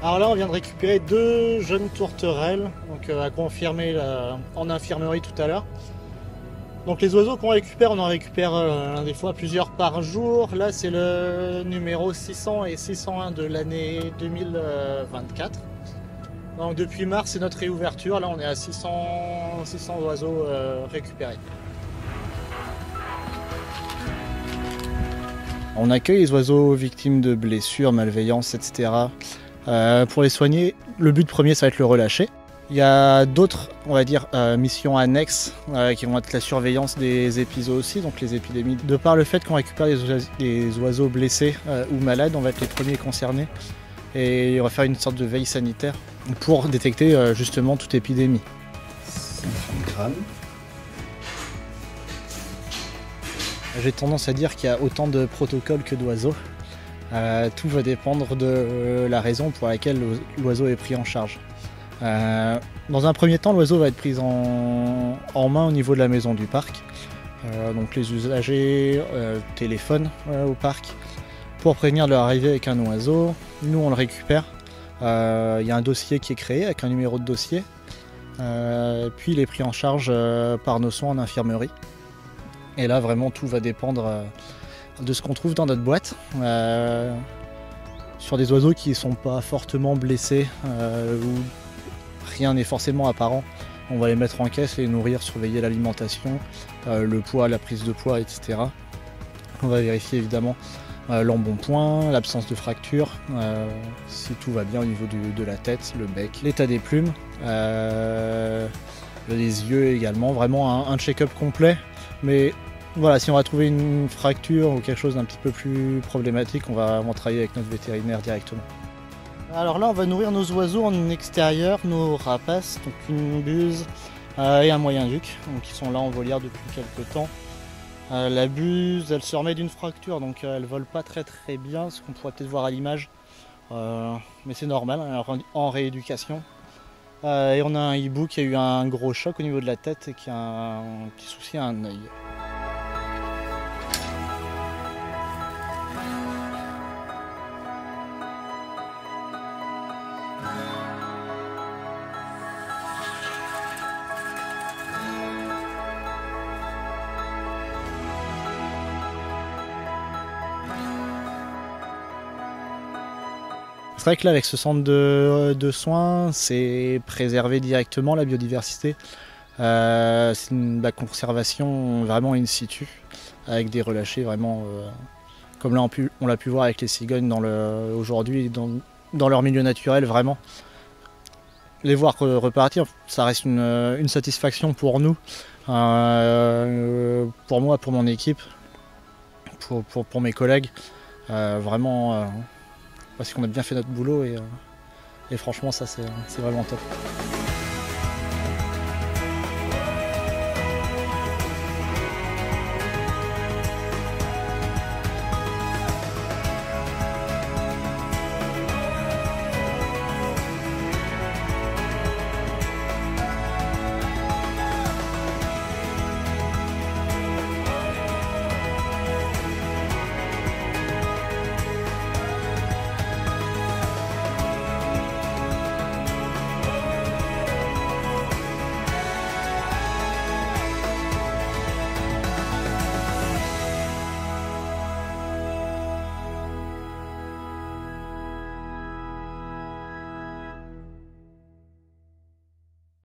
Alors là, on vient de récupérer 2 jeunes tourterelles, donc à confirmer en infirmerie tout à l'heure. Donc les oiseaux qu'on récupère, on en récupère des fois plusieurs par jour. Là, c'est le numéro 600 et 601 de l'année 2024. Donc depuis mars, c'est notre réouverture. Là, on est à 600 oiseaux récupérés. On accueille les oiseaux victimes de blessures, malveillances, etc. Pour les soigner, le but premier, ça va être le relâcher. Il y a d'autres, on va dire, missions annexes qui vont être la surveillance des épisodes aussi, donc les épidémies. De par le fait qu'on récupère des oiseaux blessés ou malades, on va être les premiers concernés et on va faire une sorte de veille sanitaire pour détecter justement toute épidémie. 130 grammes. J'ai tendance à dire qu'il y a autant de protocoles que d'oiseaux. Tout va dépendre de la raison pour laquelle l'oiseau est pris en charge. Dans un premier temps, l'oiseau va être pris en main au niveau de la maison du parc. Donc les usagers téléphonent au parc pour prévenir de leur arrivée avec un oiseau. Nous, on le récupère. Il y a un dossier qui est créé avec un numéro de dossier. Puis il est pris en charge par nos soins en infirmerie. Et là, vraiment, tout va dépendre de ce qu'on trouve dans notre boîte. Sur des oiseaux qui ne sont pas fortement blessés, où rien n'est forcément apparent, on va les mettre en caisse, les nourrir, surveiller l'alimentation, le poids, la prise de poids, etc. On va vérifier évidemment l'embonpoint, l'absence de fracture, si tout va bien au niveau de la tête, le bec, l'état des plumes, les yeux également, vraiment un check-up complet. Mais voilà, si on va trouver une fracture ou quelque chose d'un petit peu plus problématique, on va travailler avec notre vétérinaire directement. Alors là, on va nourrir nos oiseaux en extérieur, nos rapaces, donc une buse et un moyen-duc, qui sont là en volière depuis quelques temps. La buse, elle se remet d'une fracture, donc elle vole pas très bien, ce qu'on pourrait peut-être voir à l'image, mais c'est normal, elle est en rééducation. Et on a un hibou qui a eu un gros choc au niveau de la tête et qui a un petit souci à un œil. C'est vrai que là, avec ce centre de soins, c'est préserver directement la biodiversité. C'est la conservation vraiment in situ, avec des relâchés vraiment, comme là on l'a pu voir avec les cigognes aujourd'hui dans leur milieu naturel, vraiment. Les voir repartir, ça reste une satisfaction pour nous, pour moi, pour mon équipe, pour mes collègues, vraiment. Parce qu'on a bien fait notre boulot et franchement ça c'est vraiment top.